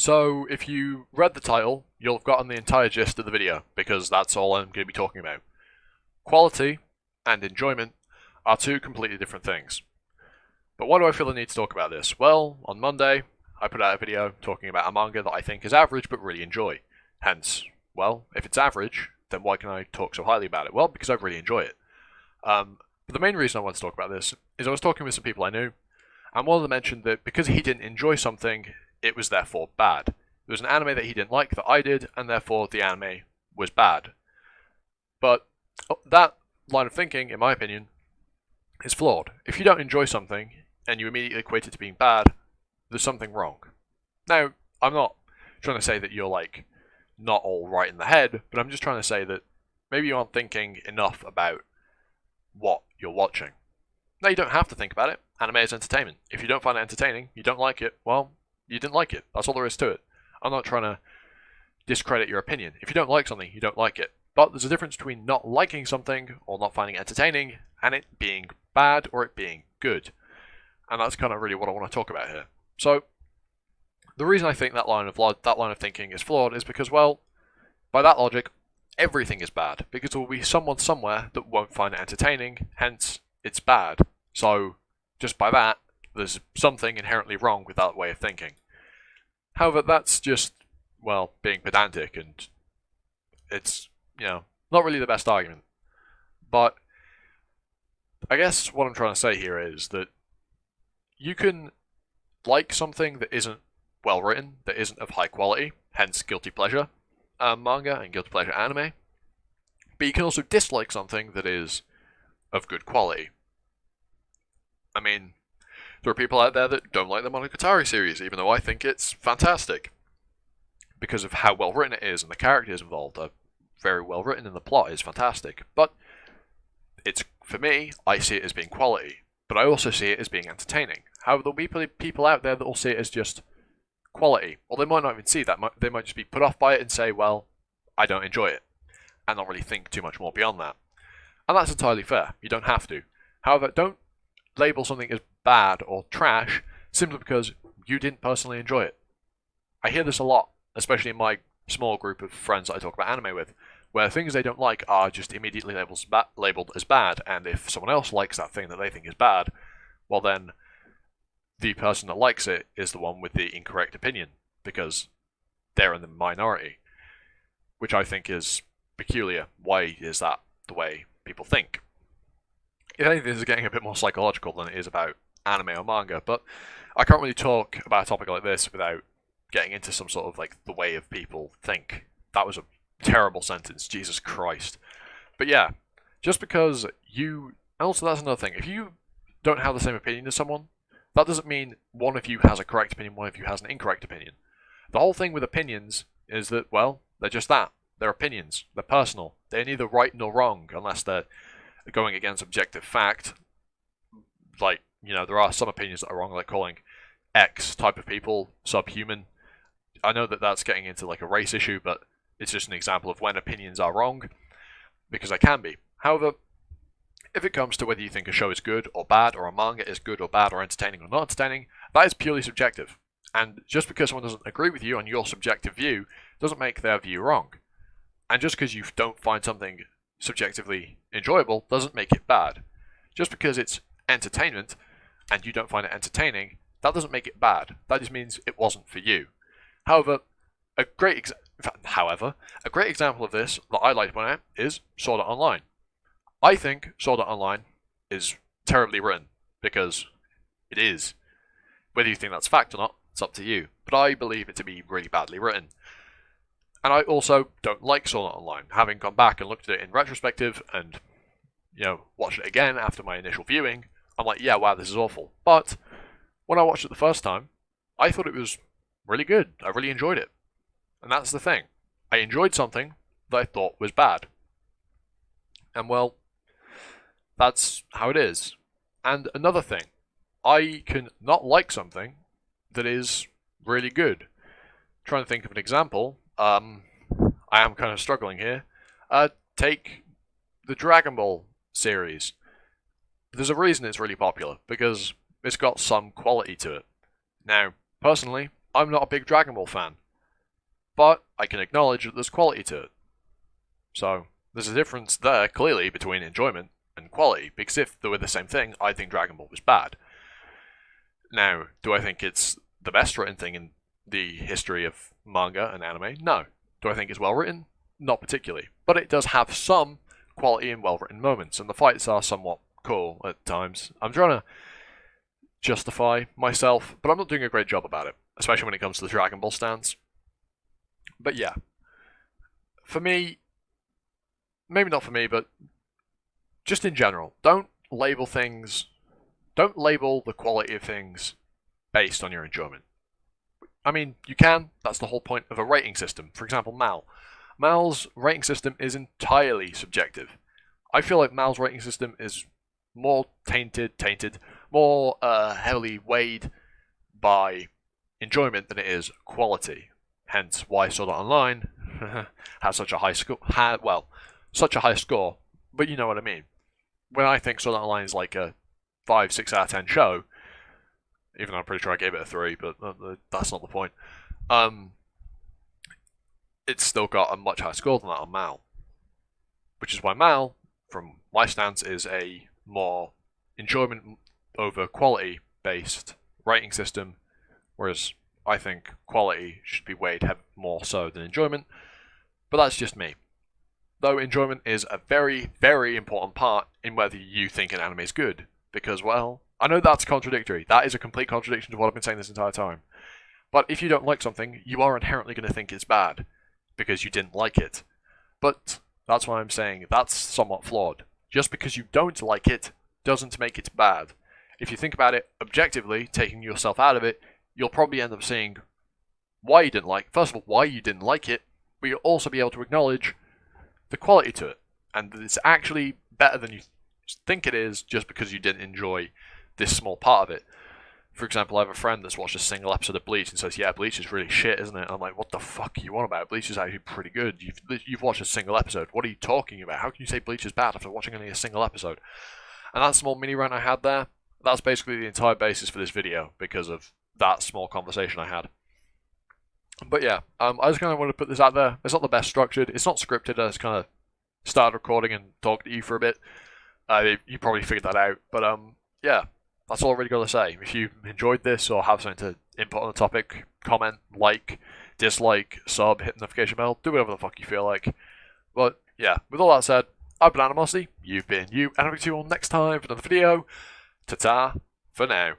So, if you read the title, you'll have gotten the entire gist of the video, because that's all I'm going to be talking about. Quality and enjoyment are two completely different things. But why do I feel the need to talk about this? Well, on Monday, I put out a video talking about a manga that I think is average but really enjoy. Hence, well, if it's average, then why can I talk so highly about it? Well, because I really enjoy it. But the main reason I want to talk about this is I was talking with some people I knew, and one of them mentioned that because he didn't enjoy something, it was therefore bad. It was an anime that he didn't like that I did, and therefore the anime was bad. But that line of thinking, in my opinion, is flawed. If you don't enjoy something, and you immediately equate it to being bad, there's something wrong. Now, I'm not trying to say that you're not all right in the head, but I'm just trying to say that maybe you aren't thinking enough about what you're watching. Now, you don't have to think about it. Anime is entertainment. If you don't find it entertaining, you don't like it, well, you didn't like it. That's all there is to it. I'm not trying to discredit your opinion. If you don't like something, you don't like it. But there's a difference between not liking something or not finding it entertaining and it being bad or it being good. And that's kind of really what I want to talk about here. So, the reason I think that line of thinking is flawed is because, well, by that logic, everything is bad. Because there will be someone somewhere that won't find it entertaining, hence, it's bad. So, just by that, there's something inherently wrong with that way of thinking. However, that's just, well, being pedantic, and it's, not really the best argument. But I guess what I'm trying to say here is that you can like something that isn't well written, that isn't of high quality, hence guilty pleasure manga and guilty pleasure anime. But you can also dislike something that is of good quality. I mean, there are people out there that don't like the Monogatari series, even though I think it's fantastic. Because of how well written it is, and the characters involved are very well written, and the plot is fantastic. But it's, for me, I see it as being quality, but I also see it as being entertaining. However, there'll be people out there that will see it as just quality, or they might not even see that. They might just be put off by it and say, well, I don't enjoy it, and not really think too much more beyond that. And that's entirely fair. You don't have to. However, don't label something as bad or trash simply because you didn't personally enjoy it. I hear this a lot, especially in my small group of friends that I talk about anime with, where things they don't like are just immediately labeled as bad, and if someone else likes that thing that they think is bad, well then, the person that likes it is the one with the incorrect opinion, because they're in the minority, which I think is peculiar. Why is that the way people think? If anything, this is getting a bit more psychological than it is about anime or manga, but I can't really talk about a topic like this without getting into some sort of the way of people think. That was a terrible sentence, Jesus Christ. But yeah, just because and also that's another thing, if you don't have the same opinion as someone, that doesn't mean one of you has a correct opinion, one of you has an incorrect opinion. The whole thing with opinions is that, well, they're just that. They're opinions. They're personal. They're neither right nor wrong, unless they're going against objective fact. There are some opinions that are wrong, like calling X type of people subhuman. I know that that's getting into a race issue, but it's just an example of when opinions are wrong, because they can be. However, if it comes to whether you think a show is good or bad, or a manga is good or bad, or entertaining or not entertaining, that is purely subjective. And just because someone doesn't agree with you on your subjective view, doesn't make their view wrong. And just because you don't find something subjectively enjoyable, doesn't make it bad. Just because it's entertainment, and you don't find it entertaining, that doesn't make it bad. That just means it wasn't for you. However, a great example of this that I like to point out is Sword Art Online. I think Sword Art Online is terribly written, because it is. Whether you think that's fact or not, it's up to you. But I believe it to be really badly written. And I also don't like Sword Art Online. Having gone back and looked at it in retrospective and, watched it again after my initial viewing, I'm like, yeah, wow, this is awful. But when I watched it the first time, I thought it was really good. I really enjoyed it. And that's the thing. I enjoyed something that I thought was bad. And well, that's how it is. And another thing, I can not like something that is really good. Trying to think of an example, I am kind of struggling here. Take the Dragon Ball series. There's a reason it's really popular, because it's got some quality to it. Now, personally, I'm not a big Dragon Ball fan, but I can acknowledge that there's quality to it. So there's a difference there, clearly, between enjoyment and quality, because if they were the same thing, I think Dragon Ball was bad. Now, do I think it's the best written thing in the history of manga and anime? No. Do I think it's well written? Not particularly. But it does have some quality and well written moments, and the fights are somewhat cool at times. I'm trying to justify myself, but I'm not doing a great job about it, especially when it comes to the Dragon Ball stance. But yeah, for me, maybe not for me, but just in general, don't label the quality of things based on your enjoyment. I mean, you can, that's the whole point of a rating system. For example, Mal. Mal's rating system is entirely subjective. I feel like Mal's rating system is more more heavily weighed by enjoyment than it is quality. Hence why Sword Art Online has such a high score. Such a high score, but you know what I mean. When I think Sword Art Online is like a 5, 6 out of 10 show, even though I'm pretty sure I gave it a 3, but that's not the point. It's still got a much higher score than that on Mal, which is why Mal, from my stance, is a more enjoyment over quality based rating system, whereas I think quality should be weighed more so than enjoyment. But that's just me. Though enjoyment is a very, very important part in whether you think an anime is good. Because, well, I know that's contradictory. That is a complete contradiction to what I've been saying this entire time. But if you don't like something, you are inherently going to think it's bad. Because you didn't like it. But that's why I'm saying that's somewhat flawed. Just because you don't like it doesn't make it bad. If you think about it objectively, taking yourself out of it, you'll probably end up seeing why you didn't like it. First of all, why you didn't like it, but you'll also be able to acknowledge the quality to it. And that it's actually better than you think it is just because you didn't enjoy this small part of it. For example, I have a friend that's watched a single episode of Bleach and says, yeah, Bleach is really shit, isn't it? I'm like, what the fuck are you on about? Bleach is actually pretty good. You've watched a single episode. What are you talking about? How can you say Bleach is bad after watching only a single episode? And that small mini rant I had there, that's basically the entire basis for this video because of that small conversation I had. But yeah, I just kind of want to put this out there. It's not the best structured. It's not scripted. I just kind of started recording and talked to you for a bit. You probably figured that out. But yeah, that's all I really got to say. If you enjoyed this or have something to input on the topic, comment, like, dislike, sub, hit the notification bell, do whatever the fuck you feel like. But yeah, with all that said, I've been Animosity, you've been you, and I'll see you all next time for another video. Ta-ta for now.